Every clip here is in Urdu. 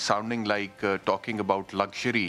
sounding like talking about luxury,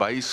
22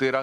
13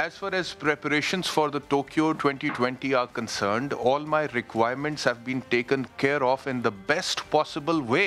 As far as preparations for the Tokyo 2020 are concerned, all my requirements have been taken care of in the best possible way.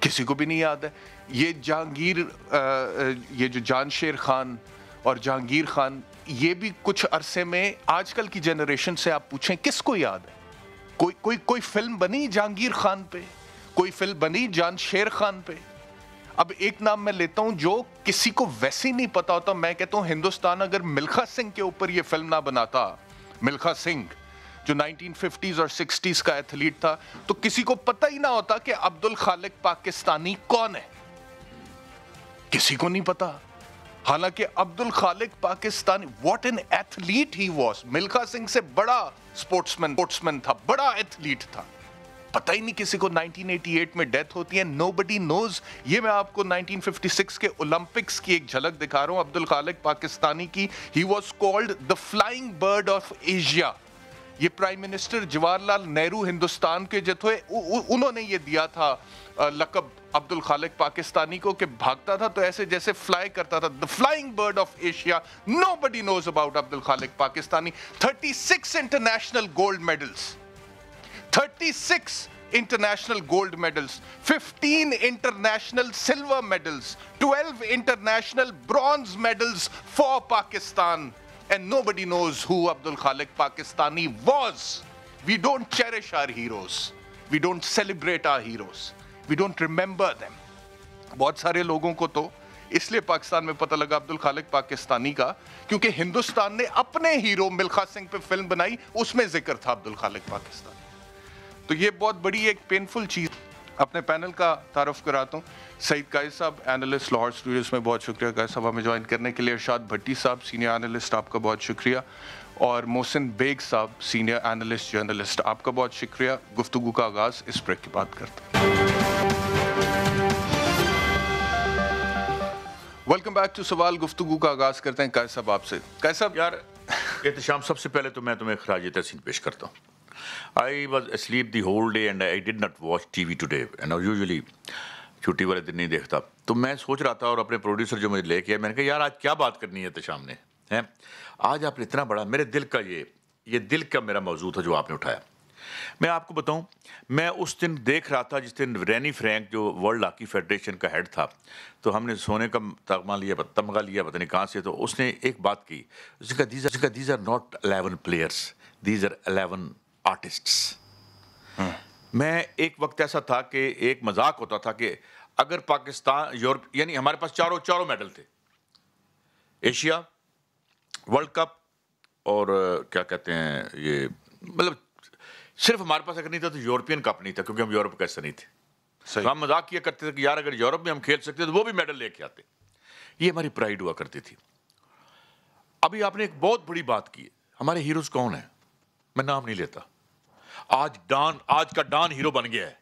کسی کو بھی نہیں یاد ہے. یہ جہانگیر یہ جو جان شیر خان اور جہانگیر خان یہ بھی کچھ عرصے میں آج کل کی جنریشن سے آپ پوچھیں کس کو یاد ہے؟ کوئی فلم بنی جہانگیر خان پہ؟ کوئی فلم بنی جان شیر خان پہ؟ اب ایک نام میں لیتا ہوں جو کسی کو ویسے ہی نہیں پتا ہوتا. میں کہتا ہوں ہندوستان اگر ملکھا سنگھ کے اوپر یہ فلم نہ بناتا, ملکھا سنگھ جو 1950s اور 60s کا ایتھلیٹ تھا, تو کسی کو پتہ ہی نہ ہوتا کہ عبد الخالق پاکستانی کون ہے. کسی کو نہیں پتا. حالانکہ Abdul Khaliq Pakistani, what an athlete he was. Milkha Singh سے بڑا سپورٹسمین تھا, بڑا ایتھلیٹ تھا. پتہ ہی نہیں کسی کو. 1988 میں ڈیتھ ہوتی ہے, nobody knows. یہ میں آپ کو 1956 کے اولمپکس کی ایک جھلک دکھا رہا ہوں عبد الخالق پاکستانی کی. He was called the flying bird of Asia. یہ پرائم منسٹر جواہر لال نہرو ہندوستان کے جو تھے, انہوں نے یہ دیا تھا لقب عبد الخالق پاکستانی کو, کہ بھاگتا تھا تو ایسے جیسے فلائی کرتا تھا. The flying bird of Asia. Nobody knows about Abdul Khaliq Pakistani. 36 international gold medals. 36 international gold medals, 15 international silver medals, 12 international bronze medals for Pakistan. And nobody knows who Abdul Khaliq Pakistani was. We don't cherish our heroes. We don't celebrate our heroes. We don't remember them. بہت سارے لوگوں کو تو اس لیے پاکستان میں پتہ لگا عبد الخالق پاکستانی کا کیونکہ ہندوستان نے اپنے ہیرو ملکھا سنگھ پہ فلم بنائی, اس میں ذکر تھا عبد الخالق پاکستانی. تو یہ بہت بڑی ایک پینفل چیز. اپنے پینل کا تعارف کراتا ہوں. سعید قائد صاحب, اینالسٹ لاہور اسٹوڈیوز میں, بہت شکریہ قائد صاحب ہمیں جوائن کرنے کے لیے. ارشاد بھٹی صاحب, سینئر اینالسٹ, آپ کا بہت شکریہ. اور محسن بیگ صاحب, سینئر اینالسٹ جرنلسٹ, آپ کا بہت شکریہ. گفتگو کا آغاز اس بریک کی بات کرتے ہیں. ویلکم بیک ٹو سوال. گفتگو کا آغاز کرتے ہیں قائد صاحب آپ سے. قائد صاحب, یار احتشام, سب سے پہلے تو میں تمہیں خراج تحسین پیش کرتا ہوں. I was asleep the whole day and I did not watch TV today. And usually چھٹی والے دن نہیں دیکھتا. تو میں سوچ رہا تھا, اور اپنے پروڈیوسر جو مجھے لے کے, میں نے کہا یار آج کیا بات کرنی ہے احتشام نے, ہیں آج آپ نے اتنا بڑا میرے دل کا یہ دل کا میرا موضوع تھا جو آپ نے اٹھایا. میں آپ کو بتاؤں, میں اس دن دیکھ رہا تھا جس دن رینی فرینک جو ورلڈ ہاکی فیڈریشن کا ہیڈ تھا, تو ہم نے سونے کا تمغہ لیا پتہ نہیں کہاں سے, تو اس نے ایک بات کی, اس کا these are not 11 players, these are 11 artists. میں ایک وقت ایسا تھا کہ ایک مذاق ہوتا تھا کہ اگر پاکستان یورپ, یعنی ہمارے پاس چاروں میڈل تھے, ایشیا, ورلڈ کپ اور کیا کہتے ہیں یہ, مطلب صرف ہمارے پاس اگر نہیں تھا تو یورپین کپ نہیں تھا, کیونکہ ہم یورپ کا حصہ نہیں تھے. ہم مذاق کیا کرتے تھے کہ یار اگر یورپ میں ہم کھیل سکتے تو وہ بھی میڈل لے کے آتے. یہ ہماری پرائیڈ ہوا کرتی تھی. ابھی آپ نے ایک بہت بڑی بات کی, ہمارے ہیروز کون ہیں, میں نام نہیں لیتا. آج کا ڈان ہیرو بن گیا ہے,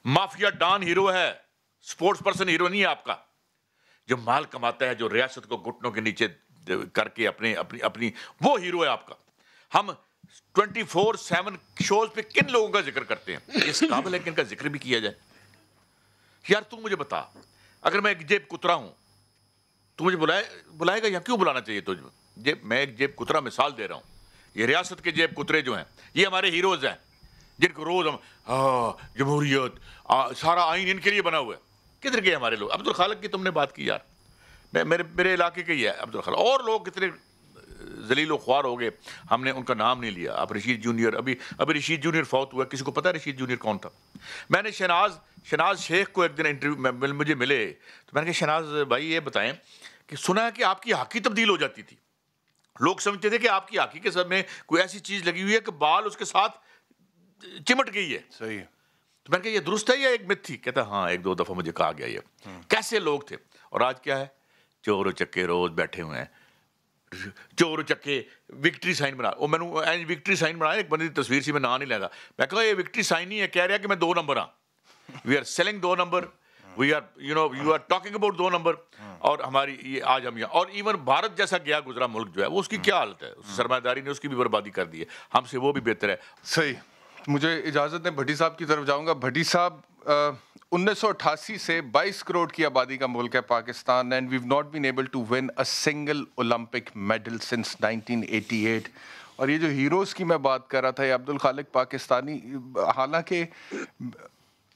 مافیا ڈان ہیرو ہے, سپورٹس پرسن ہیرو نہیں ہے آپ کا, جو مال کماتا ہے, جو ریاست کو گھٹنوں کے نیچے کر کے اپنی وہ ہیرو ہے آپ کا. ہم 24/7 شوز پہ کن لوگوں کا ذکر کرتے ہیں, اس قابل ہے کہ ان کا ذکر بھی کیا جائے. یار تو مجھے بتا, اگر میں ایک جیب کترا ہوں تو مجھے بلائے گا یا کیوں بلانا چاہیے تجھے؟ میں ایک جیب کترا مثال دے رہا ہوں. یہ ریاست کے جیب کترے جو ہیں یہ ہمارے ہیروز ہیں, جن کو روز ہم جمہوریت, سارا آئین ان کے لیے بنا ہوا ہے. کدھر گئے ہمارے لوگ؟ عبد الخالق کی تم نے بات کی یار, میرے علاقے کے ہی ہے عبد الخالق. اور لوگ کتنے ذلیل و خوار ہو گئے, ہم نے ان کا نام نہیں لیا. اب رشید جونیئر, ابھی رشید جونیئر فوت ہوا, کسی کو پتا ہے رشید جونیئر کون تھا؟ میں نے شہناز شیخ کو ایک دن انٹرویو مجھے ملے, تو میں نے کہا شہناز بھائی یہ بتائیں کہ سنا ہے کہ آپ کی ہاکی تبدیل ہو جاتی تھی. لوگ سمجھتے تھے کہ آپ کی ہاکی کے سب میں کوئی ایسی چیز لگی ہوئی ہے کہ بال اس کے ساتھ چمٹ گئی ہے. صحیح ہے. تو میں نے کہا یہ درست ہے یا ایک مت تھی؟ کہتا ہاں 1-2 دفعہ مجھے کہا گیا یہ. کیسے لوگ تھے, اور آج کیا ہے, چور و چکے روز بیٹھے ہوئے ہیں. چور و چکے وکٹری سائن بنا, وہ میں نے وکٹری سائن بنایا, ایک بندی تصویر سی میں نام نہیں لگا. میں کہا یہ وکٹری سائن نہیں ہے, کہہ رہا کہ میں 2 نمبر ہاں, we are selling 2 number, we are you are talking about 2 number. اور ہماری یہ آج ہم یہاں, اور ایون بھارت جیسا گیا گزرا ملک جو ہے وہ اس کی کیا حالت ہے, سرمایہ داری نے اس کی بھی بربادی کر دی ہے. ہم سے وہ بھی بہتر ہے. صحیح. مجھے اجازت دیں, بھٹی صاحب کی طرف جاؤں گا. بھٹی صاحب, 1988 سے 22 کروڑ کی آبادی کا ملک ہے Pakistan, and we've not been able to won a single Olympic medal since 1988. اور یہ جو ہیروز کی میں بات کر رہا تھا, یہ عبد الخالق پاکستانی, حالانکہ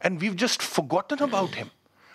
and we've just forgotten about him.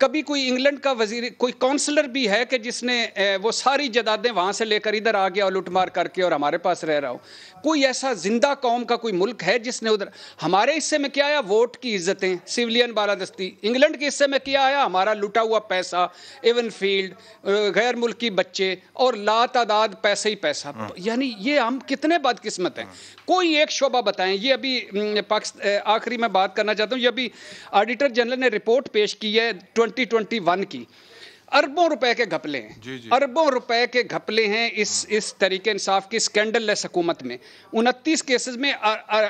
کبھی کوئی انگلینڈ کا وزیر, کوئی کونسلر بھی ہے کہ جس نے وہ ساری جائیدادیں وہاں سے لے کر ادھر آ گیا اور لوٹ مار کر کے اور ہمارے پاس رہ رہا ہو؟ کوئی ایسا زندہ قوم کا کوئی ملک ہے جس نے ادھر؟ ہمارے حصے میں کیا آیا؟ ووٹ کی عزتیں, سویلین بالادستی. انگلینڈ کے حصے میں کیا آیا؟ ہمارا لوٹا ہوا پیسہ, ایون فیلڈ, غیر ملکی بچے اور لا تعداد پیسے ہی پیسہ. یعنی یہ ہم کتنے بدقسمت ہیں. کوئی ایک شعبہ بتائیں. یہ ابھی آخری میں بات کرنا چاہتا ہوں, یہ ابھی آڈیٹر جنرل نے رپورٹ پیش کی ہے 2021 کی. اربوں روپے کے گھپلے ہیں, اربوں روپے کے گھپلے ہیں اس طریقے انصاف کی اسکینڈل لیس حکومت میں. 29 کیسز میں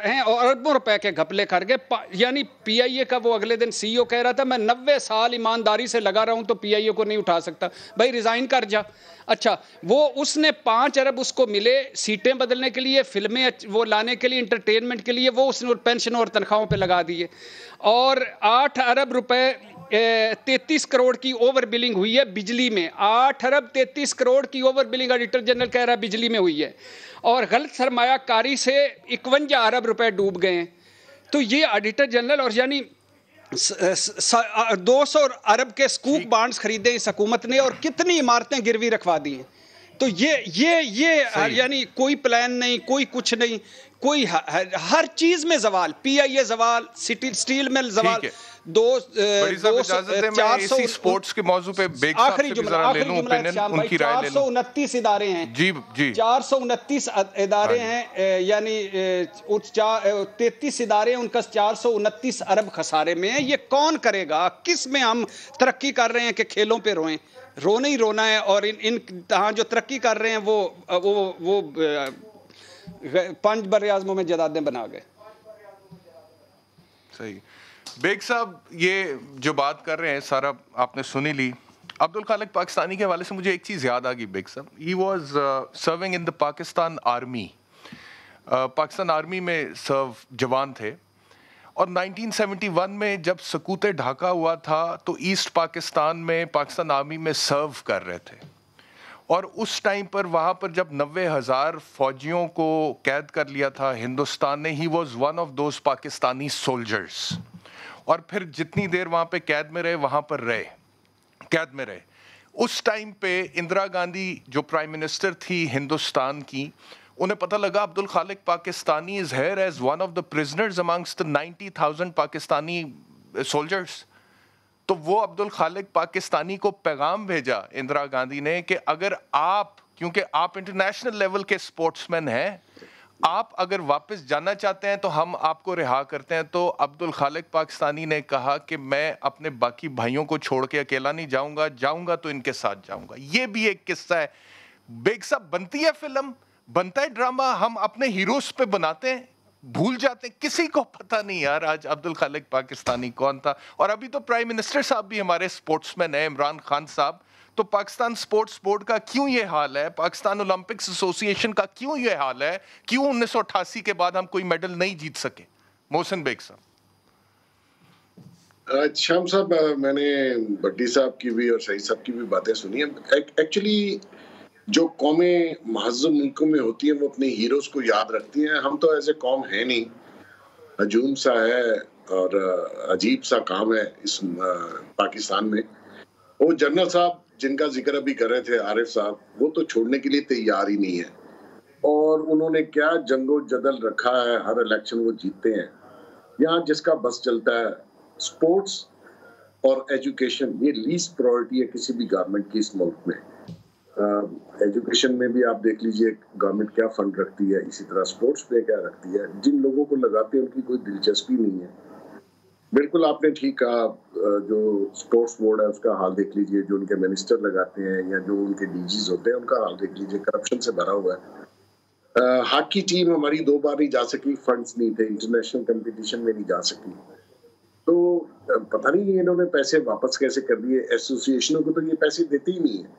ہیں اور اربوں روپے کے گھپلے کر گئے. یعنی پی آئی اے کا وہ اگلے دن سی ای او کہہ رہا تھا میں 90 سال ایمانداری سے لگا رہا ہوں تو پی آئی اے کو نہیں اٹھا سکتا. بھائی ریزائن کر جا. اچھا, وہ اس نے 5 ارب اس کو ملے سیٹیں بدلنے کے لیے, فلمیں وہ لانے کے لیے, انٹرٹینمنٹ کے لیے, وہ اس نے پینشنوں اور تنخواہوں پہ لگا دیے. اور 8 ارب روپے 33 کروڑ کی اوور بلنگ ہوئی ہے بجلی میں. 8 ارب 33 کروڑ کی اوور بلنگ آڈیٹر جنرل کہہ رہا ہے بجلی میں ہوئی ہے. اور غلط سرمایہ کاری سے 51 ارب روپے ڈوب گئے ہیں. تو یہ آڈیٹر جنرل, اور یعنی 200 ارب کے سکوپ بانڈز خریدے اس حکومت نے اور کتنی عمارتیں گروی رکھوا دی ہیں. تو یہ یعنی کوئی پلان نہیں, کوئی کچھ نہیں, کوئی ہر چیز میں زوال. پی آئی اے زوال, سٹیل مل زوال. سپورٹس کے موضوع پہ آخری جملہ 429 ادارے ہیں. جی 429 ادارے ہیں, یعنی 33 ادارے ہیں, ان کا 429 ارب خسارے میں ہے. یہ کون کرے گا؟ کس میں ہم ترقی کر رہے ہیں کہ کھیلوں پہ روئیں؟ رونا ہی رونا ہے. اور ان جو ترقی کر رہے ہیں وہ 5 بر اعظموں میں جائیدادیں بنا گئے. صحیح. بیگ صاحب یہ جو بات کر رہے ہیں سارا آپ نے سنی لی. عبدالخالق پاکستانی کے حوالے سے مجھے ایک چیز یاد آ گئی بیگ صاحب. He was serving in the Pakistan army. Pakistan army میں سرو جوان تھے. اور 1971 میں جب سقوط ڈھاکہ ہوا تھا تو ایسٹ پاکستان میں پاکستان آرمی میں سرو کر رہے تھے. اور اس ٹائم پر وہاں پر جب 90,000 فوجیوں کو قید کر لیا تھا ہندوستان نے, he was one of those Pakistani soldiers. اور پھر جتنی دیر وہاں پہ قید میں رہے وہاں پر قید میں رہے. اس ٹائم پہ اندرا گاندھی جو پرائم منسٹر تھی ہندوستان کی, انہیں پتہ لگا Abdul Khaliq Pakistani is here as one of the prisoners amongst the 90,000 Pakistani soldiers. تو وہ عبدالخالق پاکستانی کو پیغام بھیجا اندرا گاندھی نے کہ اگر آپ, کیونکہ آپ انٹرنیشنل لیول کے سپورٹس مین ہیں, آپ اگر واپس جانا چاہتے ہیں تو ہم آپ کو رہا کرتے ہیں. تو عبدالخالق پاکستانی نے کہا کہ میں اپنے باقی بھائیوں کو چھوڑ کے اکیلا نہیں جاؤں گا تو ان کے ساتھ جاؤں گا. یہ بھی ایک قصہ ہے. بیگ صاحب بنتی ہے فلم, بنتا ہے ڈرامہ, ہم اپنے ہیروز پہ بناتے ہیں, بھول جاتے ہیں. کسی کو پتہ نہیں یار آج عبدالخالق پاکستانی کون تھا. اور ابھی تو پرائم منسٹر صاحب بھی ہمارے سپورٹس مین ہیں, عمران خان صاحب. تو پاکستان سپورٹس بورڈ کا کیوں یہ حال ہے, پاکستان اولمپکس ایسوسی ایشن کا کیوں یہ حال ہے, کیوں 1988 کے بعد ہم کوئی میڈل نہیں جیت سکے؟ محسن بیگ صاحب. شام صاحب, میں نے بٹی صاحب کی بھی اور سعید صاحب کی بھی باتیں سنی ہیں. ایکچولی جو قومیں مہذب ملکوں میں ہوتی ہیں وہ اپنے ہیروز کو یاد رکھتی ہیں. ہم تو ایسے قوم ہے نہیں, ہجوم سا ہے اور عجیب سا کام ہے اس پاکستان میں. وہ جنرل صاحب جن کا ذکر ابھی کر رہے تھے, عارف صاحب, وہ تو چھوڑنے کے لیے تیار ہی نہیں ہے. اور انہوں نے کیا جنگ و جدل رکھا ہے, ہر الیکشن وہ جیتتے ہیں. یہاں جس کا بس چلتا ہے سپورٹس اور ایجوکیشن, یہ لیسٹ پرائورٹی ہے کسی بھی گورنمنٹ کی اس ملک میں. ایجوکیشن میں بھی آپ دیکھ لیجئے گورنمنٹ کیا فنڈ رکھتی ہے, اسی طرح سپورٹس پہ کیا رکھتی ہے. جن لوگوں کو لگاتے ہیں ان کی کوئی دلچسپی نہیں ہے. بالکل آپ نے ٹھیک کہا, جو سپورٹس بورڈ ہے اس کا حال دیکھ لیجئے, جو ان کے منسٹر لگاتے ہیں یا جو ان کے ڈی جیز ہوتے ہیں ان کا حال دیکھ لیجئے, کرپشن سے بھرا ہوا ہے. ہاکی ٹیم ہماری 2 بار نہیں جا سکی, فنڈز نہیں تھے, انٹرنیشنل کمپٹیشن میں نہیں جا سکی. تو پتہ نہیں انہوں نے پیسے واپس کیسے کر دیے. ایسوسی ایشنوں کو تو یہ پیسے دیتے ہی نہیں ہیں,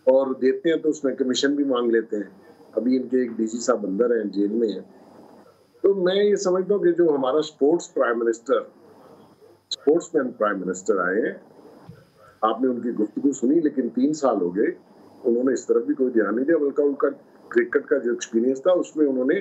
اور دیتے ہیں تو اس میں کمیشن بھی مانگ لیتے ہیں. ابھی ان کے ایک ڈی جی صاحب اندر ہیں, جیل میں ہیں. تو میں یہ سمجھتا ہوں کہ جو ہمارا اسپورٹس مین پرائم منسٹر آئے ہیں, آپ نے ان کی گفتگو سنی, لیکن 3 سال ہو گئے انہوں نے اس طرف بھی کوئی دھیان نہیں دیا. بلکہ ان کا کرکٹ کا جو ایکسپیرینس تھا اس میں انہوں نے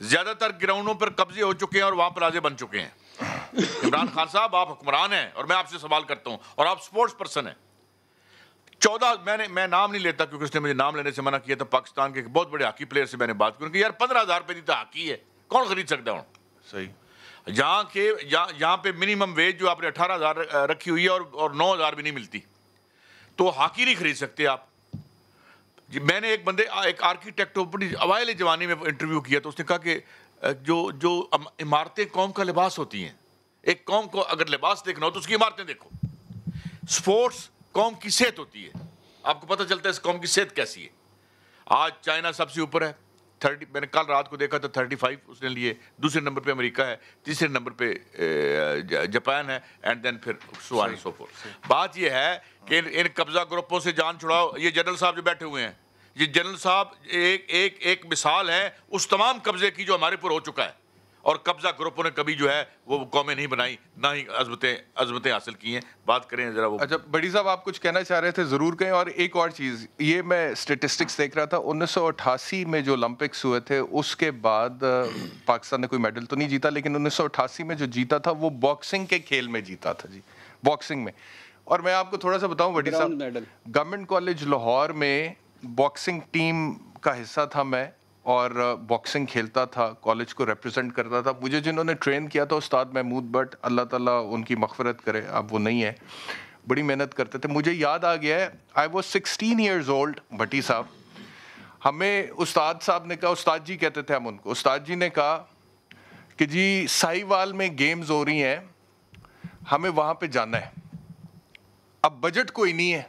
زیادہ تر گراؤنڈوں پر قبضے ہو چکے ہیں اور وہاں پلازے بن چکے ہیں. عمران خان صاحب آپ حکمران ہیں اور میں آپ سے سوال کرتا ہوں اور آپ سپورٹس پرسن ہیں. 14 میں نام نہیں لیتا کیونکہ اس نے مجھے نام لینے سے منع کیا تھا. پاکستان کے ایک بہت بڑے ہاکی پلیئر سے میں نے بات کی کہ یار 15,000 روپے دی تو ہاکی ہے, کون خرید سکتا ہوں. صحیح. یہاں پہ منیمم ویج جو آپ نے 18,000 رکھی ہوئی ہے اور 9,000 بھی نہیں ملتی, تو ہاکی نہیں خرید سکتے آپ. میں نے ایک آرکیٹیکٹ بڑی اوائل جوانی میں انٹرویو کیا تو اس نے کہا کہ جو عمارتیں قوم کا لباس ہوتی ہیں, ایک قوم کو اگر لباس دیکھنا ہو تو اس کی عمارتیں دیکھو. سپورٹس قوم کی صحت ہوتی ہے, آپ کو پتہ چلتا ہے اس قوم کی صحت کیسی ہے. آج چائنا سب سے اوپر ہے 30, میں نے کل رات کو دیکھا تھا 35 اس نے لیے, دوسرے نمبر پہ امریکہ ہے, تیسرے نمبر پہ جاپان ہے, اینڈ دین پھر سو آن سو فورتھ. بات یہ ہے کہ ان قبضہ گروپوں سے جان چھڑاؤ. یہ جنرل صاحب جو بیٹھے ہوئے ہیں, یہ جنرل صاحب ایک مثال ہے اس تمام قبضے کی جو ہمارے پر ہو چکا ہے, اور قبضہ گروپوں نے کبھی جو ہے وہ قومیں نہیں بنائی, نہ ہی عظمتیں حاصل کی ہیں. بات کریں ذرا وہ. اچھا بڑی صاحب آپ کچھ کہنا چاہ رہے تھے, ضرور کہیں. اور ایک اور چیز, یہ میں اسٹیٹسٹکس دیکھ رہا تھا, 1988 میں جو اولمپکس ہوئے تھے اس کے بعد پاکستان نے کوئی میڈل تو نہیں جیتا, لیکن 1988 میں جو جیتا تھا وہ باکسنگ کے کھیل میں جیتا تھا جی, باکسنگ میں. اور میں آپ کو تھوڑا سا بتاؤں بڑی صاحب, گورنمنٹ کالج لاہور میں باکسنگ ٹیم کا حصہ تھا میں, اور باکسنگ کھیلتا تھا, کالج کو ریپرزینٹ کرتا تھا. مجھے جنہوں نے ٹرین کیا تھا استاد محمود بٹ, اللہ تعالیٰ ان کی مغفرت کرے, اب وہ نہیں ہے, بڑی محنت کرتے تھے. مجھے یاد آ گیا ہے, آئی واز 16 ایئرز اولڈ بھٹی صاحب. ہمیں استاد صاحب نے کہا, استاد جی کہتے تھے ہم ان کو, استاد جی نے کہا کہ جی سائی وال میں گیمز ہو رہی ہیں, ہمیں وہاں پہ جانا ہے. اب بجٹ کوئی نہیں ہے,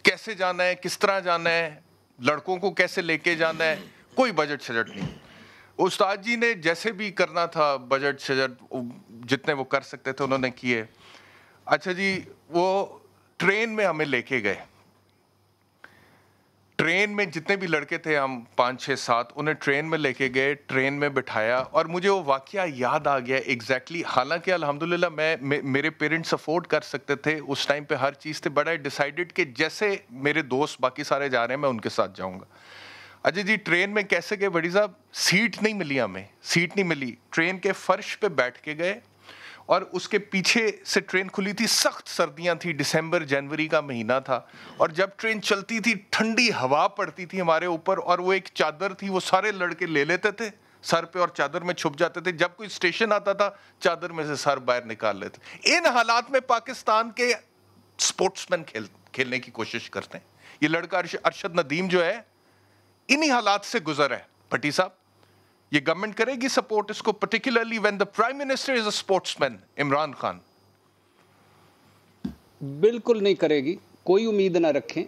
کیسے جانا ہے, کس طرح جانا ہے, لڑکوں کو کیسے لے کے جانا ہے, کوئی بجٹ شجٹ نہیں. استاد جی نے جیسے بھی کرنا تھا بجٹ شجٹ جتنے وہ کر سکتے تھے انہوں نے کیے. اچھا جی, وہ ٹرین میں ہمیں لے کے گئے, ٹرین میں جتنے بھی لڑکے تھے ہم 5 6 7 انہیں ٹرین میں لے کے گئے, ٹرین میں بٹھایا, اور مجھے وہ واقعہ یاد آ گیا ایگزیکٹلی. حالانکہ الحمدللہ میرے پیرنٹس افورڈ کر سکتے تھے اس ٹائم پہ ہر چیز تھے, بٹ آئی ڈیسائیڈڈ کہ جیسے میرے دوست باقی سارے جا رہے ہیں میں ان کے ساتھ جاؤں گا. اچھا جی, ٹرین میں کیسے گئے بڑی صاحب, سیٹ نہیں ملی ہمیں, سیٹ نہیں ملی. ٹرین کے فرش پہ بیٹھ کے گئے, اور اس کے پیچھے سے ٹرین کھلی تھی, سخت سردیاں تھی, دسمبر جنوری کا مہینہ تھا, اور جب ٹرین چلتی تھی ٹھنڈی ہوا پڑتی تھی ہمارے اوپر, اور وہ ایک چادر تھی وہ سارے لڑکے لے لیتے تھے سر پہ اور چادر میں چھپ جاتے تھے. جب کوئی اسٹیشن آتا تھا چادر میں سے سر باہر نکال لیتے. ان حالات میں پاکستان کے اسپورٹس مین کھیلنے کی کوشش کرتے ہیں. یہ لڑکا ارشد ندیم جو ہے انہی حالات سے گزر ہے بھٹی صاحب. یہ گورنمنٹ کرے گی سپورٹ اس کو, particularly when the prime minister is a sportsman Imran Khan? بالکل نہیں کرے گی, کوئی امید نہ رکھیں,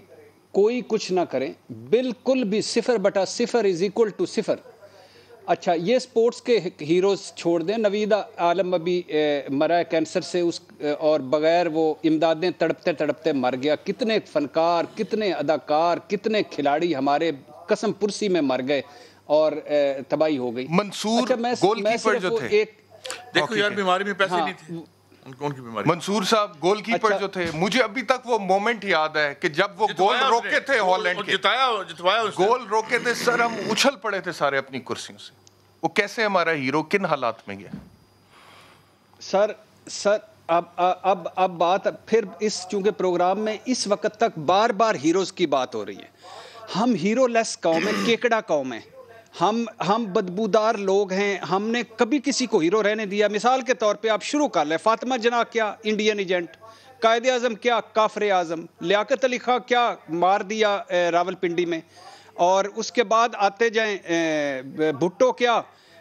کوئی کچھ نہ کریں, بالکل بھی 0/0 از اکول ٹو 0. اچھا یہ سپورٹس کے ہیروز چھوڑ دیں, نوید عالم ابھی مرا ہے کینسر سے, اور بغیر وہ امدادیں تڑپتے تڑپتے مر گیا. کتنے فنکار, کتنے اداکار, کتنے کھلاڑی ہمارے قسم پرسی میں مر گئے اور تباہی ہو گئی. منصور گول کیپر جو تھے, دیکھو یار بیماری میں پیسے نہیں تھے ان کی بیماری. منصور صاحب گول کیپر جو تھے, مجھے ابھی تک وہ مومنٹ یاد ہے کہ جب وہ گول روکے تھے ہالینڈ کے, جتوایا گول روکے تھے سر, ہم اچھل پڑے تھے سارے اپنی کرسیوں سے. وہ کیسے ہمارا ہیرو کن حالات میں گیا سر اب بات پھر اس چونکہ پروگرام میں اس وقت تک بار بار ہیروز کی بات ہو رہی ہے. ہم ہیرو لیس قوم ہے, کیکڑا قوم ہے, ہم بدبودار لوگ ہیں, ہم نے کبھی کسی کو ہیرو رہنے دیا. مثال کے طور پہ آپ شروع کر لیں, فاطمہ جناح کیا انڈین ایجنٹ, قائد اعظم کیا کافر اعظم, لیاقت علی خان کیا مار دیا راول پنڈی میں, اور اس کے بعد آتے جائیں بھٹو کیا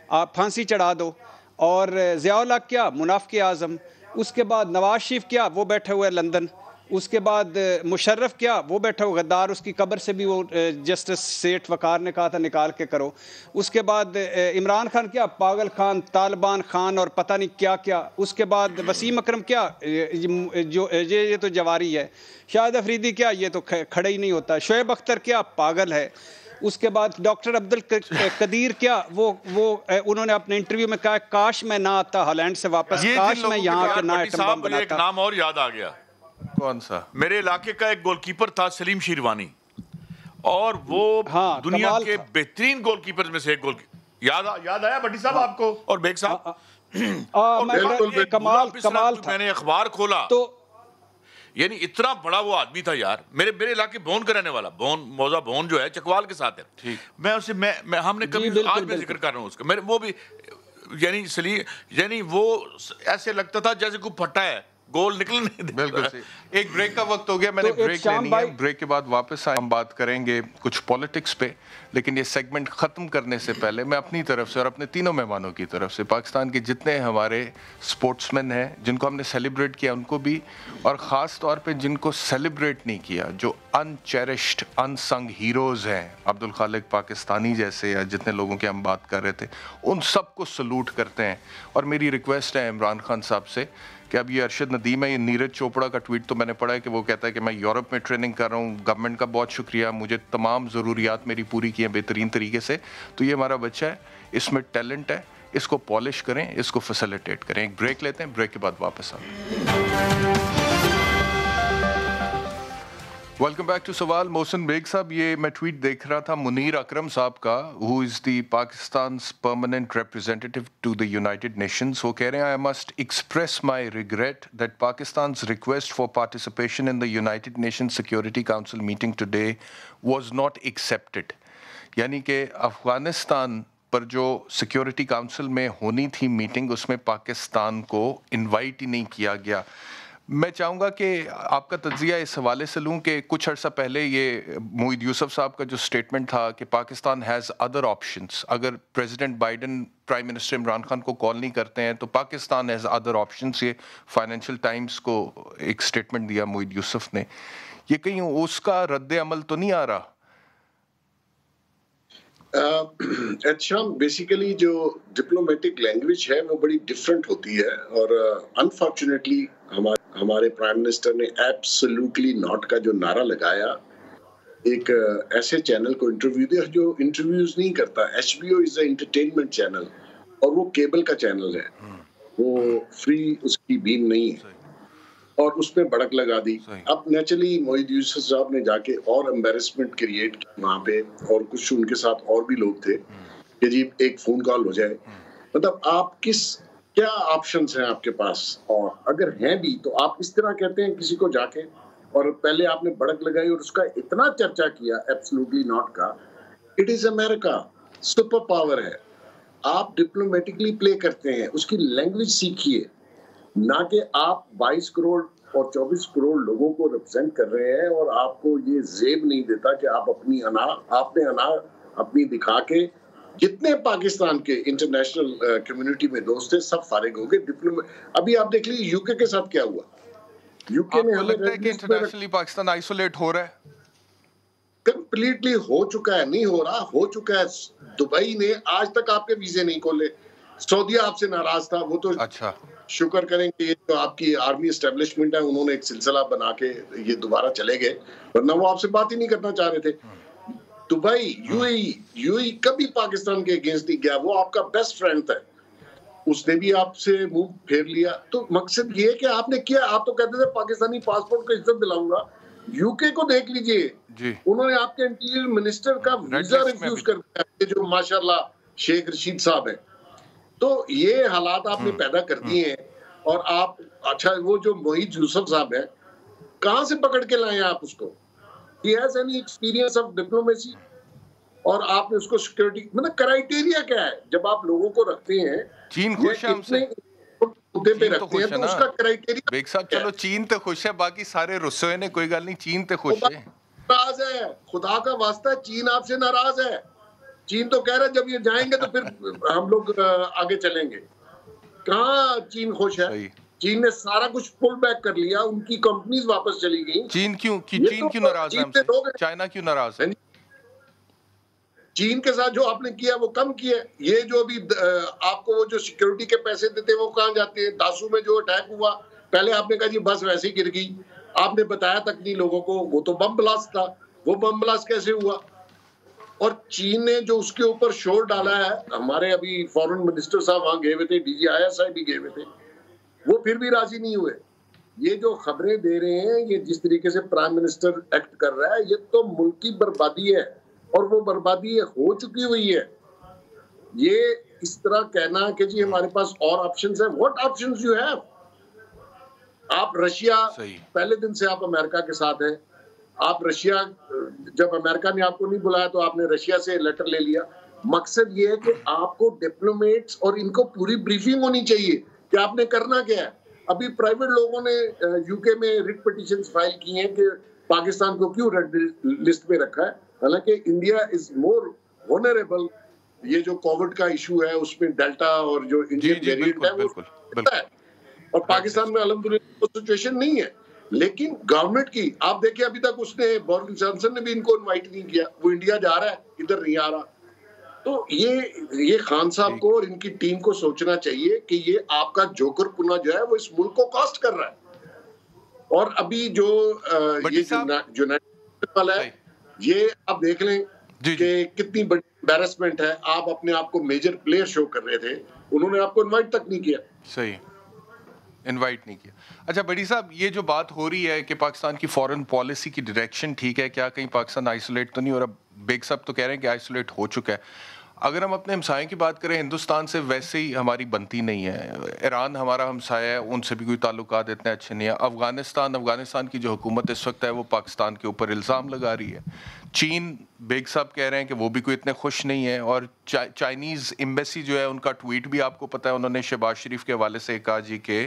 آپ پھانسی چڑھا دو, اور ضیاء الحق کیا منافق اعظم, اس کے بعد نواز شریف کیا وہ بیٹھے ہوئے لندن, اس کے بعد مشرف کیا وہ بیٹھا ہوا غدار, اس کی قبر سے بھی وہ جسٹس سیٹھ وقار نے کہا تھا نکال کے کرو. اس کے بعد عمران خان کیا پاگل خان, طالبان خان, اور پتہ نہیں کیا کیا. اس کے بعد وسیم اکرم کیا جو یہ تو جواری ہے, شاہد افریدی کیا یہ تو کھڑا ہی نہیں ہوتا, شعیب اختر کیا پاگل ہے. اس کے بعد ڈاکٹر عبد القدیر کیا وہ انہوں نے اپنے انٹرویو میں کہا کاش میں نہ آتا ہالینڈ سے واپس, کاش میں یہاں کے نہ ایٹم بم بناتا. ایک نام اور یاد آ گیا, کون سا؟ میرے علاقے کا ایک گول کیپر تھا سلیم شیروانی, اور وہ دنیا کے بہترین گول کیپر میں سے ایک گول یاد آیا بھٹی صاحب آپ کو اور بیگ صاحب؟ کمال تھا. میں نے اخبار کھولا تو یعنی اتنا بڑا وہ آدمی تھا یار. میرے علاقے بون کا رہنے والا, موزہ بون جو ہے چکوال کے ساتھ ہے. میں اسے ہم نے کبھی آج میں ذکر کر رہا ہوں اس کا, وہ بھی یعنی وہ ایسے لگتا تھا جیسے کوئی پھٹا ہے, گول نکل نہیں دیتا. بالکل صحیح. ایک بریک کا وقت ہو گیا, میں نے بریک لینی ہے. بریک کے بعد واپس آئے, ہم بات کریں گے کچھ پولیٹکس پہ, لیکن یہ سیگمنٹ ختم کرنے سے پہلے میں اپنی طرف سے اور اپنے تینوں مہمانوں کی طرف سے پاکستان کے جتنے ہمارے سپورٹس مین ہیں جن کو ہم نے سیلیبریٹ کیا ان کو بھی, اور خاص طور پہ جن کو سیلیبریٹ نہیں کیا, جو انچیریشڈ انسنگ ہیروز ہیں, عبدالخالق پاکستانی جیسے, یا جتنے لوگوں کی ہم بات کر رہے تھے, ان سب کو سلوٹ کرتے ہیں. اور میری ریکویسٹ ہے عمران خان صاحب سے کہ اب یہ ارشد ندیم ہے, یہ نیرج چوپڑا کا ٹویٹ تو میں نے پڑھا ہے کہ وہ کہتا ہے کہ میں یورپ میں ٹریننگ کر رہا ہوں, گورنمنٹ کا بہت شکریہ, مجھے تمام ضروریات میری پوری کی ہیں بہترین طریقے سے. تو یہ ہمارا بچہ ہے, اس میں ٹیلنٹ ہے, اس کو پالش کریں, اس کو فیسیلیٹیٹ کریں. ایک بریک لیتے ہیں, بریک کے بعد واپس آئیں. ویلکم بیک ٹو سوال. محسن بیگ صاحب, یہ میں ٹویٹ دیکھ رہا تھا منیر اکرم صاحب کا, who is the Pakistan's permanent representative to the United Nations. وہ کہہ رہے ہیں I must express my regret that Pakistan's request for participation in the United Nations Security Council meeting today was not accepted. یعنی کہ افغانستان پر جو سیکیورٹی کاؤنسل میں ہونی تھی میٹنگ, اس میں پاکستان کو انوائٹ ہی نہیں کیا گیا. میں چاہوں گا کہ آپ کا تجزیہ اس حوالے سے لوں کہ کچھ عرصہ پہلے یہ موید یوسف صاحب کا جو سٹیٹمنٹ تھا کہ پاکستان ہیز ادر آپشنس, اگر president Biden prime minister Imran Khan کو کال نہیں کرتے ہیں تو پاکستان ہیز ادر آپشنس. یہ فائنینشیل ٹائمز کو ایک سٹیٹمنٹ دیا موید یوسف نے. یہ کہیں اس کا رد عمل تو نہیں آ رہا؟ احتشام, بیسیکلی جو ڈپلومیٹک لینگویج ہے وہ بڑی ڈفرینٹ ہوتی ہے, اور انفارچونیٹلی ہمارے پرائم منسٹر نے ایبسلیوٹلی ناٹ کا جو نعرہ لگایا, ایک ایسے چینل کو انٹرویو دیا جو انٹرویوز نہیں کرتا. ایچ بی او از اے انٹرٹینمنٹ چینل, اور وہ کیبل کا چینل ہے, وہ فری اس کی بیم نہیں ہے, اور اس پہ بڑک لگا دی. اب نیچرلی موید یوسف صاحب نے جا کے اور امبیرسمنٹ کریٹ کی وہاں پہ, اور کچھ ان کے ساتھ اور بھی لوگ تھے کہ جی ایک فون کال ہو جائے. مطلب آپ کیا آپشنز ہیں آپ کے پاس, اور اگر ہیں بھی تو آپ اس طرح کہتے ہیں کسی کو جا کے, اور پہلے آپ نے بڑک لگائی اور اس کا اتنا چرچا کیا ایبسلیوٹلی ناٹ کا. It is America, super power ہے, آپ ڈپلومیٹکلی پلے کرتے ہیں, اس کی لینگویج سیکھیے, نہ کہ آپ 22 کروڑ اور 24 کروڑ لوگوں کو ریپرزینٹ کر رہے ہیں, اور آپ کو یہ زیب نہیں دیتا کہ آپ آپ نے انا اپنی دکھا کے جتنے پاکستان کے انٹرنیشنل کمیونٹی میں دوست ہیں سب فارغ ہو گئے. ابھی آپ دیکھ لیجیے یو کے کے ساتھ کیا ہوا. یو کے میں ہمیں لگتا ہے کہ انٹرنیشنلی پاکستان آئسولیٹ ہو رہا ہے, کمپلیٹلی ہو چکا ہے, نہیں ہو رہا, ہو چکا ہے. دبئی نے آج تک آپ کے ویزے نہیں کھولے, سعودیہ آپ سے ناراض تھا, وہ تو اچھا شکر کریں کہ یہ جو آپ کی آرمی اسٹیبلشمنٹ ہے انہوں نے ایک سلسلہ بنا کے یہ دوبارہ چلے گئے, ورنہ وہ آپ سے بات ہی نہیں کرنا چاہ رہے تھے. دبئی یو ای کبھی پاکستان کے اگینسٹ نہیں گیا, وہ آپ کا بیسٹ فرینڈ تھا, اس نے بھی آپ سے منہ پھیر لیا. تو مقصد یہ ہے کہ آپ نے کیا, آپ تو کہتے تھے پاکستانی پاسپورٹ کو عزت دلاؤں گا. یو کے کو دیکھ لیجئے, انہوں نے آپ کے انٹیریئر منسٹر کا ویزا ریفیوز کر دیا, جو ماشاءاللہ شیخ رشید صاحب ہیں. تو یہ حالات آپ نے پیدا کر دیے ہیں, اور آپ اچھا وہ جو موید یوسف صاحب ہیں کہاں سے پکڑ کے لائے آپ اس کو, he has any experience of diplomacy, اور آپ نے اس کو سیکورٹی مطلب کرائیٹیریا کیا ہے جب آپ لوگوں کو رکھتے ہیں. چین خوش ہے ہم سے, پہ رکھتے ہیں تو اس کا کرائیٹیریا بیگ صاحب, چلو چین تو خوش ہے, باقی سارے رسے ہوئے نے, کوئی گل نہیں, چین تو خوش ہے. ناراض ہے, خدا کا واسطہ چین آپ سے ناراض ہے. چین تو کہہ رہا ہے جب یہ جائیں گے تو پھر ہم لوگ آگے چلیں گے. کہاں چین خوش ہے؟ چین نے سارا کچھ پل بیک کر لیا, ان کی کمپنیز واپس چلی گئی. چین کیوں ناراض ہے ہم سے, چائنا کیوں ناراض ہے؟ چین کے ساتھ جو آپ نے کیا وہ کم کیا. یہ جو ابھی آپ کو وہ جو سیکیورٹی کے پیسے دیتے وہ کہاں جاتے ہیں؟ داسو میں جو اٹیک ہوا پہلے آپ نے کہا جی بس ویسے ہی گر گئی, آپ نے بتایا تک نہیں لوگوں کو, وہ تو بم بلاسٹ تھا. وہ بم بلاسٹ کیسے ہوا؟ اور چین نے جو اس کے اوپر شور ڈالا ہے, ہمارے ابھی فورن منسٹر صاحب وہاں گئے ہوئے تھے, ڈی جی آئی صاحب بھی گئے ہوئے تھے, وہ پھر بھی راضی نہیں ہوئے. یہ جو خبریں دے رہے ہیں, یہ جس طریقے سے پرائم منسٹر ایکٹ کر رہا ہے, یہ تو ملک کی بربادی ہے, اور وہ بربادی ہو چکی ہوئی ہے. یہ اس طرح کہنا کہ جی ہمارے پاس اور آپشنز ہیں, what options you have؟ آپ رشیا, پہلے دن سے آپ امریکہ کے ساتھ ہیں, آپ رشیا, جب امریکہ نے آپ کو نہیں بلایا تو آپ نے رشیا سے لیٹر لے لیا. مقصد یہ ہے کہ آپ کو ڈپلومیٹس اور ان کو پوری بریفنگ ہونی چاہیے کہ آپ نے کرنا کیا ہے. ابھی پرائیویٹ لوگوں نے یو کے میں ریٹ پٹیشنز فائل کی ہیں کہ پاکستان کو کیوں ریڈ لسٹ پہ رکھا ہے, حالانکہ انڈیا از مور ونریبل. یہ جو کووڈ کا ایشو ہے اس میں ڈیلٹا اور جو انڈین ویریئنٹ ہے وہ ہے, اور پاکستان میں الحمدللہ وہ سچویشن نہیں ہے. لیکن گورنمنٹ کی آپ دیکھیں, ابھی تک اس نے بورس جانسن نے بھی ان کو انوائٹ نہیں کیا, وہ انڈیا جا رہا ہے, ادھر نہیں آ رہا. تو یہ خان صاحب کو اور ان کی ٹیم کو سوچنا چاہیے کہ یہ آپ کا جوکر پنا جو ہے وہ اس ملک کو کاسٹ کر رہا ہے. اور ابھی جو والا ہے یہ آپ دیکھ لیں کہ کتنی بڑی امبیرسمنٹ ہے. آپ اپنے آپ کو میجر پلیئر شو کر رہے تھے, انہوں نے آپ کو انوائٹ تک نہیں کیا. صحیح, انوائٹ نہیں کیا. اچھا بڑی صاحب, یہ جو بات ہو رہی ہے کہ پاکستان کی فورن پالیسی کی ڈائریکشن ٹھیک ہے, کیا کہیں پاکستان آئسولیٹ تو نہیں ہو رہا؟ بیگ صاحب تو کہہ رہے ہیں کہ آئسولیٹ ہو چکا ہے. اگر ہم اپنے ہمسائیں کی بات کریں, ہندوستان سے ویسے ہی ہماری بنتی نہیں ہے. ایران ہمارا ہمسایہ ہے, ان سے بھی کوئی تعلقات اتنے اچھے نہیں ہیں. افغانستان کی جو حکومت اس وقت ہے وہ پاکستان کے اوپر الزام لگا رہی ہے. چین, بیگ صاحب کہہ رہے ہیں کہ وہ بھی کوئی اتنے خوش نہیں ہے. اور چائنیز ایمبیسی جو ہے, ان کا ٹویٹ بھی آپ کو پتہ ہے, انہوں نے شہباز شریف کے حوالے سے کہا جی کہ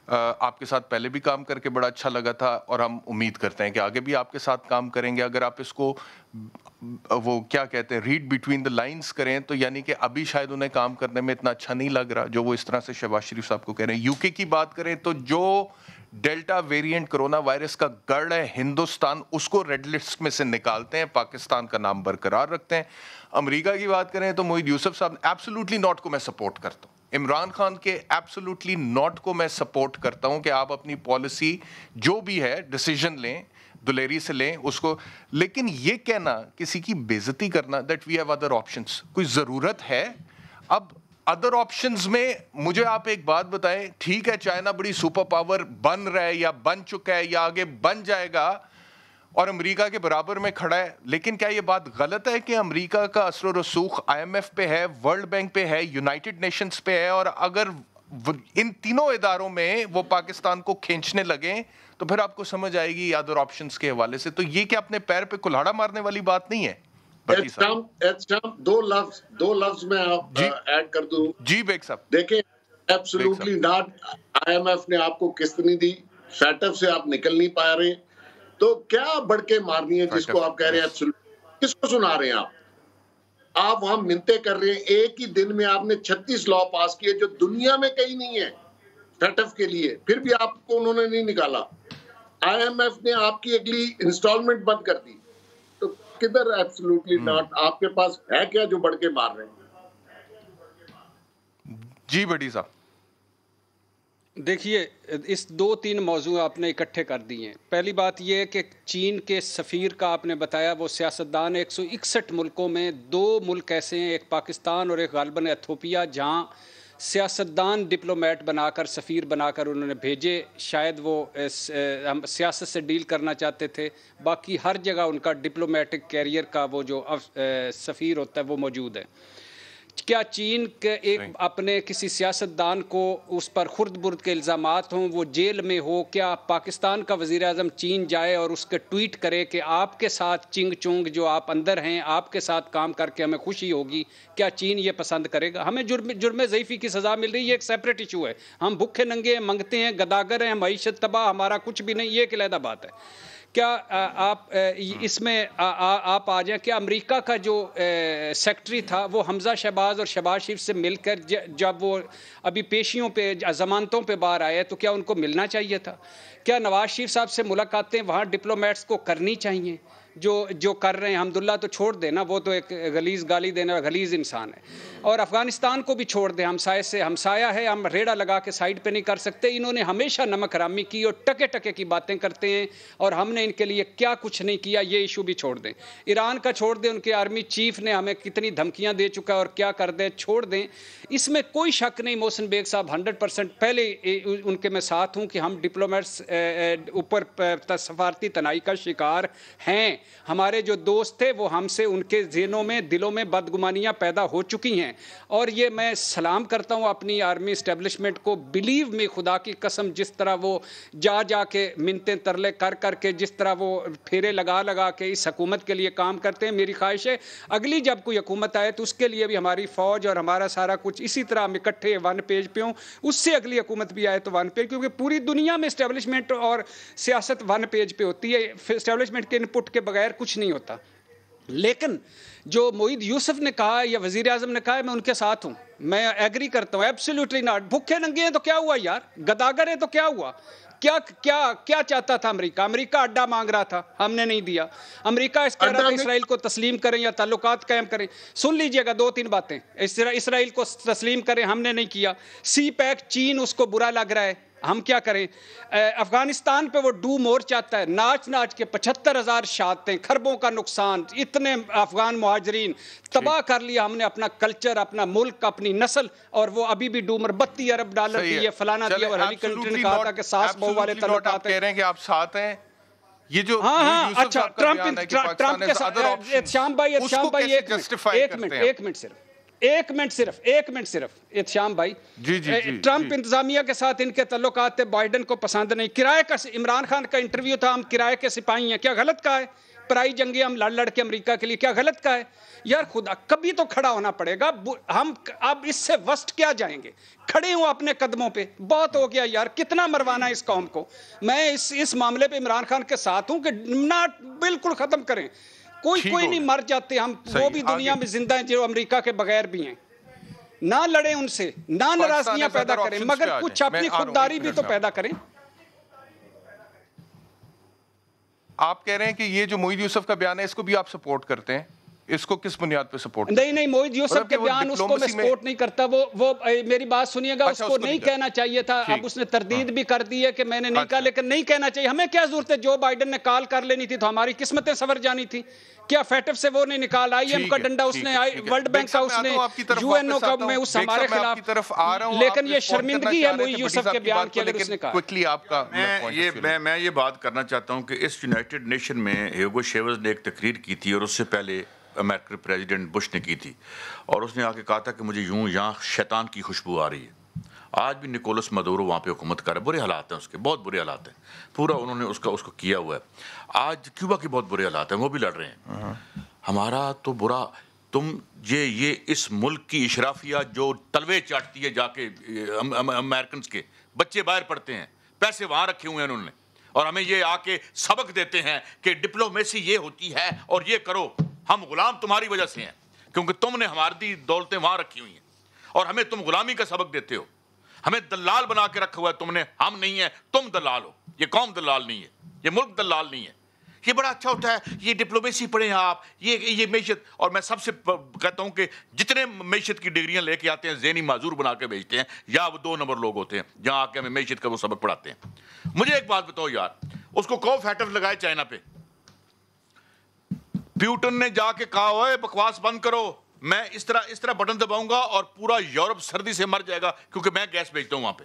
آپ کے ساتھ پہلے بھی کام کر کے بڑا اچھا لگا تھا اور ہم امید کرتے ہیں کہ آگے بھی آپ کے ساتھ کام کریں گے. اگر آپ اس کو وہ کیا کہتے ہیں ریڈ بٹوین دا لائنز کریں تو یعنی کہ ابھی شاید انہیں کام کرنے میں اتنا اچھا نہیں لگ رہا جو وہ اس طرح سے شہباز شریف صاحب کو کہہ رہے ہیں. یو کے کی بات کریں تو جو ڈیلٹا ویریئنٹ کرونا وائرس کا گڑھ ہے ہندوستان, اس کو ریڈ لسٹ میں سے نکالتے ہیں, پاکستان کا نام برقرار رکھتے ہیں. امریکہ کی بات کریں تو موحید یوسف صاحب, ایبسولوٹلی ناٹ کو میں سپورٹ کرتا ہوں. عمران خان کے ایبسولوٹلی ناٹ کو میں سپورٹ کرتا ہوں کہ آپ اپنی پالیسی جو بھی ہے ڈیسیژن لیں, دلیری سے لیں اس کو. لیکن یہ کہنا, کسی کی بے عزتی کرنا that we have other options, کوئی ضرورت ہے؟ اب ادر آپشنز میں مجھے آپ ایک بات بتائیں, ٹھیک ہے چائنا بڑی سپر پاور بن رہا ہے یا بن چکا ہے یا آگے بن جائے گا اور امریکہ کے برابر میں کھڑا ہے, لیکن کیا یہ بات غلط ہے کہ امریکہ کا اثر و رسوخ IMF پہ ہے, ورلڈ بینک پہ ہے, یونائٹڈ نیشنز پہ ہے, اور اگر ان تینوں اداروں میں وہ پاکستان کو کھینچنے لگیں تو پھر آپ کو سمجھ آئے گی ادر آپشنز کے حوالے سے. تو یہ کہ اپنے پیر پہ کلہاڑا مارنے والی بات نہیں ہے. دو لفظ میں آپ ایڈ کر دوں. جی بیگ صاحب. دیکھیں, ایبسولوٹلی ناٹ. IMF نے آپ کو قسط نہیں دی, فیٹف سے آپ نکل نہیں پا رہے, تو کیا بڑھ کے مارنی ہے جس کو آپ کہہ رہے ہیں, کس کو سنا رہے ہیں آپ؟ آپ وہاں منتیں کر رہے ہیں. ایک ہی دن میں آپ نے 36 لا پاس کیے جو دنیا میں کہیں نہیں ہے فیٹف کے لیے, پھر بھی آپ کو انہوں نے نہیں نکالا. IMF نے آپ کی اگلی انسٹالمنٹ بند کر دی, تو کدھر ایبسولوٹلی ناٹ؟ آپ کے پاس ہے کیا جو بڑھ کے مار رہے ہیں؟ جی بڑی صاحب. دیکھیے, اس 2-3 موضوع آپ نے اکٹھے کر دیے ہیں. پہلی بات یہ ہے کہ چین کے سفیر کا آپ نے بتایا, وہ سیاستدان 161 ملکوں میں 2 ملک ایسے ہیں, ایک پاکستان اور ایک غالباً ایتھوپیا, جہاں سیاستدان ڈپلومیٹ بنا کر, سفیر بنا کر انہوں نے بھیجے. شاید وہ سیاست سے ڈیل کرنا چاہتے تھے, باقی ہر جگہ ان کا ڈپلومیٹک کیریئر کا وہ جو سفیر ہوتا ہے وہ موجود ہے. کیا چین کے ایک اپنے کسی سیاستدان کو اس پر خرد برد کے الزامات ہوں, وہ جیل میں ہو, کیا پاکستان کا وزیر اعظم چین جائے اور اس کے ٹویٹ کرے کہ آپ کے ساتھ چنگ چونگ جو آپ اندر ہیں, آپ کے ساتھ کام کر کے ہمیں خوشی ہوگی, کیا چین یہ پسند کرے گا؟ ہمیں جرم ضعیفی کی سزا مل رہی ہے, یہ ایک سیپریٹ ایشو ہے. ہم بھوکے ننگے منگتے ہیں, گداگر ہیں, معیشت تباہ, ہمارا کچھ بھی نہیں, یہ ایک علیحدہ بات ہے. کیا آپ اس میں آپ آ جائیں, کیا امریکہ کا جو سیکٹری تھا وہ حمزہ شہباز اور شہباز شریف سے مل کر جب وہ ابھی پیشیوں پہ ضمانتوں پہ باہر آئے تو کیا ان کو ملنا چاہیے تھا؟ کیا نواز شریف صاحب سے ملاقاتیں وہاں ڈپلومیٹس کو کرنی چاہیے؟ جو کر رہے ہیں حمداللہ تو چھوڑ دینا, وہ تو ایک غلیظ گالی دینا غلیظ انسان ہے. اور افغانستان کو بھی چھوڑ دیں, ہمسائے سے ہمسایہ ہے, ہم ریڑا لگا کے سائڈ پہ نہیں کر سکتے. انہوں نے ہمیشہ نمک حرامی کی اور ٹکے ٹکے کی باتیں کرتے ہیں, اور ہم نے ان کے لیے کیا کچھ نہیں کیا. یہ ایشو بھی چھوڑ دیں. ایران کا چھوڑ دیں, ان کے آرمی چیف نے ہمیں کتنی دھمکیاں دے چکا ہے اور کیا کر دیں, چھوڑ دیں. اس میں کوئی شک نہیں, محسن بیگ صاحب 100% پہلے ان کے میں ساتھ ہوں کہ ہم ڈپلومیٹس اوپر سفارتی تنائی کا شکار ہیں, ہمارے جو دوست تھے وہ ہم سے ان کے ذہنوں میں دلوں میں بدگمانیاں پیدا ہو چکی ہیں. اور یہ میں سلام کرتا ہوں اپنی آرمی اسٹیبلشمنٹ کو. بلیو میں خدا کی قسم جس طرح وہ جا کے منتیں ترلے کر کے جس طرح وہ پھیرے لگا کے اس حکومت کے لیے کام کرتے ہیں, میری خواہش ہے اگلی جب کوئی حکومت آئے تو اس کے لیے بھی ہماری فوج اور ہمارا سارا کچھ اسی طرح ہم اکٹھے ون پیج پہ ہوں. اس سے اگلی حکومت بھی آئے تو ون پیج, کیونکہ پوری دنیا میں اسٹیبلشمنٹ اور سیاست ون پیج پہ ہوتی ہے. اسٹیبلشمنٹ کے انپٹ کے بغیر کچھ نہیں ہوتا. لیکن جو معید یوسف نے کہا یا وزیر اعظم نے کہا ہے, میں ان کے ساتھ ہوں, میں ایگری کرتا ہوں. Absolutely not. بھوکے ننگے ہیں تو کیا ہوا یار, گداگر ہیں تو کیا ہوا, کیا چاہتا تھا امریکہ اڈا مانگ رہا تھا, ہم نے نہیں دیا. امریکہ اس کہہ رہا تھا اسرائیل کو تسلیم کریں یا تعلقات قائم کریں. سن لیجئے گا 2-3 باتیں. اسرائیل کو تسلیم کریں, ہم نے نہیں کیا. سی پیک چین اس کو برا لگ رہا ہے, ہم کیا کریں. افغانستان پہ وہ ڈو مور چاہتا ہے, ناچ کے 75,000 شہادتیں, خربوں کا نقصان, اتنے افغان مہاجرین تباہ کر لیا ہم نے, اپنا کلچر, اپنا ملک, اپنی نسل. اور وہ ابھی بھی ڈومر $32 ارب دیے, فلانا دیا. اور ہیلی کلنٹن نے کہا تھا کہ ساس بہو والے تعلقات کہہ رہے ہیں کہ آپ ساتھ ہیں. یہ جو اچھا ٹرمپ کے ساتھ احتشام بھائی ایک منٹ صرف احتشام بھائی, ٹرمپ انتظامیہ کے ساتھ ان کے تعلقات تھے, بائیڈن کو پسند نہیں. کرائے کا عمران خان کا انٹرویو تھا, ہم کرائے کے سپاہی ہیں, کیا غلط کہا ہے؟ پرائی جنگیں ہم لڑ کے امریکہ کے لیے, کیا غلط کہا ہے یار؟ خدا کبھی تو کھڑا ہونا پڑے گا. ہم اب اس سے وسٹ کیا جائیں گے؟ کھڑے ہوں اپنے قدموں پہ, بہت ہو گیا یار, کتنا مروانا ہے اس قوم کو. میں اس معاملے پہ عمران خان کے ساتھ ہوں کہ نہ بالکل ختم کریں. کوئی نہیں مر جاتے, ہم وہ بھی دنیا میں زندہ ہیں جو امریکہ کے بغیر بھی ہیں. نہ لڑیں ان سے, نہ ناراضگیاں پیدا کریں, مگر کچھ اپنی خودداری بھی تو پیدا کریں. آپ کہہ رہے ہیں کہ یہ جو معید یوسف کا بیان ہے اس کو بھی آپ سپورٹ کرتے ہیں, اس کو کس بنیاد پہ سپورٹ؟ نہیں, معید یوسف کے بیان اس کو میں سپورٹ نہیں کرتا. وہ میری بات سنیے گا, اس کو نہیں کہنا چاہیے تھا. اب اس نے تردید بھی کر دی ہے کہ میں نے نہیں کہا, لیکن نہیں کہنا چاہیے. ہمیں کیا ضرورت ہے, جو بائیڈن نے کال کر لینی تھی تو ہماری قسمتیں سنور جانی تھی. کیا فیٹف سے وہ نہیں نکال, آئی ایم کا ڈنڈا اس نے, ورلڈ بینک کا اس نے, یو این او کا میں اس ہمارے خلاف. لیکن یہ شرمندگی ہے معید یوسف کے بیان کی اگر اس نے کہا. میں یہ بات کرنا چاہتا ہوں کہ اس یونائٹڈ نیشن میں ہیوگو شیوز نے ایک تقریر کی تھی, اور اس سے پہلے امریکن پریزیڈنٹ بش نے کی تھی, اور اس نے آ کے کہا تھا کہ مجھے یہاں شیطان کی خوشبو آ رہی ہے. آج بھی نکولس مدورو وہاں پہ حکومت کر رہا ہے, برے حالات ہیں اس کے, بہت برے حالات ہیں, پورا انہوں نے اس کو کیا ہوا ہے. آج کیوبا کے بہت برے حالات ہیں, وہ بھی لڑ رہے ہیں. ہمارا تو برا, تم یہ اس ملک کی اشرافیہ جو تلوے چاٹتی ہے جا کے امریکنز کے بچے باہر پڑھتے ہیں, پیسے وہاں رکھے ہوئے ہیں انہوں نے, اور ہمیں یہ آ کے سبق دیتے ہیں کہ ڈپلومیسی یہ ہوتی ہے اور یہ کرو. ہم غلام تمہاری وجہ سے ہیں, کیونکہ تم نے ہماری دولتیں وہاں رکھی ہوئی ہیں, اور ہمیں تم غلامی کا سبق دیتے ہو. ہمیں دلال بنا کے رکھا ہوا ہے تم نے, ہم نہیں ہیں, تم دلال ہو. یہ قوم دلال نہیں ہے, یہ ملک دلال نہیں ہے. یہ بڑا اچھا ہوتا ہے, یہ ڈپلومیسی پڑھیں آپ, یہ معیشت. اور میں سب سے کہتا ہوں کہ جتنے معیشت کی ڈگریاں لے کے آتے ہیں ذہنی معذور بنا کے بھیجتے ہیں, یا وہ 2 نمبر لوگ ہوتے ہیں جہاں آ کے ہمیں معیشت کا وہ سبق پڑھاتے ہیں. مجھے ایک بات بتاؤ یار, اس کو کون فیٹف لگائے چائنا پہ؟ پیوٹن نے جا کے کہا ہوئے بکواس بند کرو, میں اس طرح بٹن دباؤں گا اور پورا یورپ سردی سے مر جائے گا, کیونکہ میں گیس بھیجتا ہوں وہاں پہ.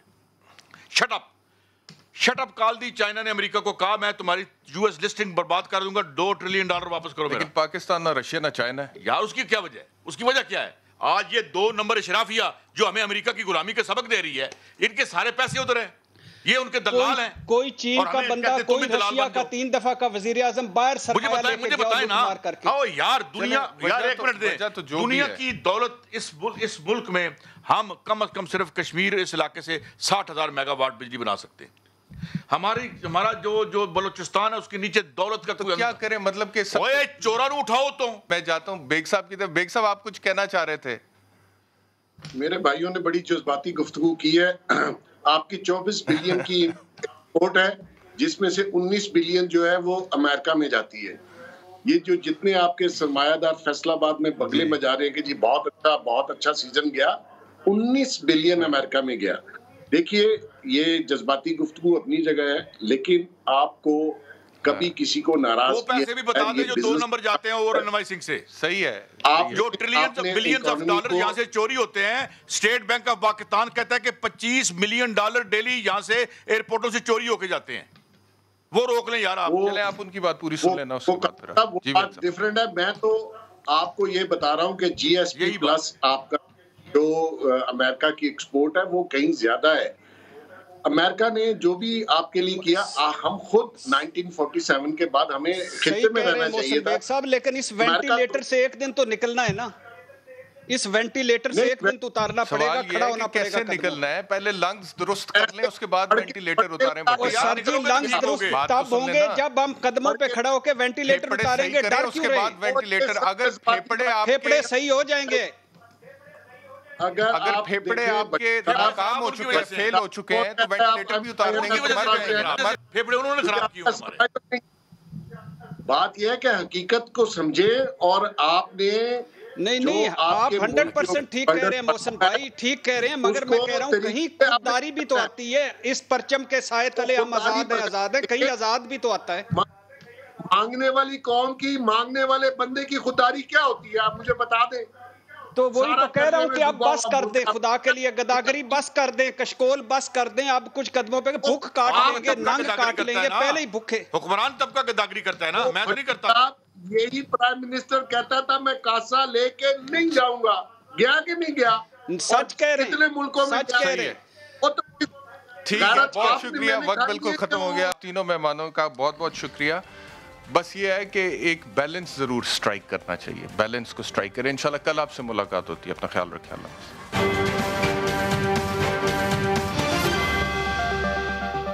شٹ اپ کال دی چائنا نے امریکہ کو, کہا میں تمہاری یو ایس لسٹنگ برباد کر دوں گا, $2 ٹریلین واپس کرو. لیکن پاکستان نہ رشیا نہ چائنا ہے یار, اس کی کیا وجہ ہے؟ اس کی وجہ کیا ہے؟ آج یہ 2 نمبر اشرافیہ جو ہمیں امریکہ کی غلامی کا سبق دے رہی ہے, ان کے سارے پیسے ادھر ہیں, یہ ان کے دلال ہیں. کوئی چین کا بندہ, کوئی رشیا کا 3 دفعہ کا وزیر اعظم باہر سرمایہ لے کے مجھے بتائیں نا. یار دنیا, یار ایک منٹ دیں, دنیا کی دولت اس ملک میں ہم کم از کم صرف کشمیر اس علاقے سے 60,000 میگا واٹ بجلی بنا سکتے ہیں. ہمارا جو بلوچستان ہے اس کے نیچے دولت کا کوئی کیا کریں, مطلب کہ چورا نو اٹھاؤ. تو میں جاتا ہوں بیگ صاحب کی طرف. بیگ صاحب آپ کچھ کہنا چاہ رہے تھے؟ میرے بھائیوں نے بڑی جذباتی گفتگو کی ہے. آپ کی 24 بلین کی ایکسپورٹ ہے, جس میں سے 19 بلین جو ہے وہ امریکہ میں جاتی ہے. یہ جو جتنے آپ کے سرمایہ دار فیصلہ آباد میں بگلے میں جا رہے ہیں کہ جی بہت اچھا سیزن گیا, 19 بلین امریکہ میں گیا. دیکھیے یہ جذباتی گفتگو اپنی جگہ ہے, لیکن آپ کو کبھی کسی کو ناراض وہ پیسے بھی بتا دیں جو 2 نمبر جاتے ہیں اور انوائسنگ سے. صحیح ہے, آپ جو ٹریلینز بلینز آف ڈالر یہاں سے چوری ہوتے ہیں. اسٹیٹ بینک آف پاکستان کہتا ہے کہ $25 ملین ڈیلی یہاں سے ایئرپورٹوں سے چوری ہو کے جاتے ہیں. وہ روک لیں یار آپ. چلیں آپ ان کی بات پوری سن لینا, اس کے بعد پھر وہ بات ڈفرینٹ ہے. میں تو آپ کو یہ بتا رہا ہوں کہ جی ایس پی پلس آپ کا جو امریکہ کی ایکسپورٹ ہے وہ کہیں زیادہ ہے. امریکہ نے جو بھی آپ کے لیے کیا, ہم خود 1947 کے بعد ہمیں خطے میں رہنا چاہیے تھا صاحب, لیکن اس وینٹیلیٹر سے ایک دن تو نکلنا ہے نا, اس وینٹیلیٹر سے ایک دن تو اتارنا پڑے گا, کھڑا ہونا پڑے گا. کیسے نکلنا ہے؟ پہلے لنگز درست کر لیں, اس کے بعد وینٹیلیٹر اتاریں. سر جی لنگز درست تب ہوں گے جب ہم قدموں پہ کھڑا ہو کے وینٹیلیٹر اتاریں گے. ڈر کیوں رہے؟ وینٹیلیٹر اگر پھیپڑے صحیح ہو جائیں گے, اگر پھیپڑے آپ کے ناکام ہو چکے ہیں, فیل ہو چکے ہیں, تو وینٹیلیٹر بھی اتار دیں گے. پھیپڑے انہوں نے خراب کیے ہمارے. بات یہ ہے کہ حقیقت کو سمجھے, اور آپ نے نہیں آپ 100% ٹھیک کہہ رہے ہیں محسن بھائی, ٹھیک کہہ رہے ہیں, مگر میں کہہ رہا ہوں کہیں خودداری بھی تو آتی ہے. اس پرچم کے سائے تلے ہم آزاد ہیں, کہیں آزاد بھی تو آتا ہے. مانگنے والی قوم کی, مانگنے والے بندے کی خودداری کیا ہوتی ہے, آپ مجھے بتا دیں. تو وہی تو کہہ رہا ہوں کہ اب بس کر دیں, خدا کے لیے گداگری بس کر دیں, کشکول بس کر دیں. اب کچھ قدموں پہ بھوک کاٹ لیں گے, ننگ کاٹ لیں گے, پہلے ہی بھوکے. حکمران طبقہ گداگری کرتا ہے نا, میں تو نہیں کرتا. یہی پرائم منسٹر کہتا تھا میں کاسا لے کے نہیں جاؤں گا, گیا کہ نہیں گیا؟ سچ کہہ رہے کتنے ملکوں میں سچ کہہ رہے. ٹھیک ہے, بہت شکریہ, وقت بالکل ختم ہو گیا. تینوں مہمانوں کا بہت بہت شکریہ. بس یہ ہے کہ ایک بیلنس ضرور سٹرائک کرنا چاہیے, بیلنس کو سٹرائک کریں. انشاءاللہ کل آپ سے ملاقات ہوتی ہے. اپنا خیال رکھیں. اللہ حافظ.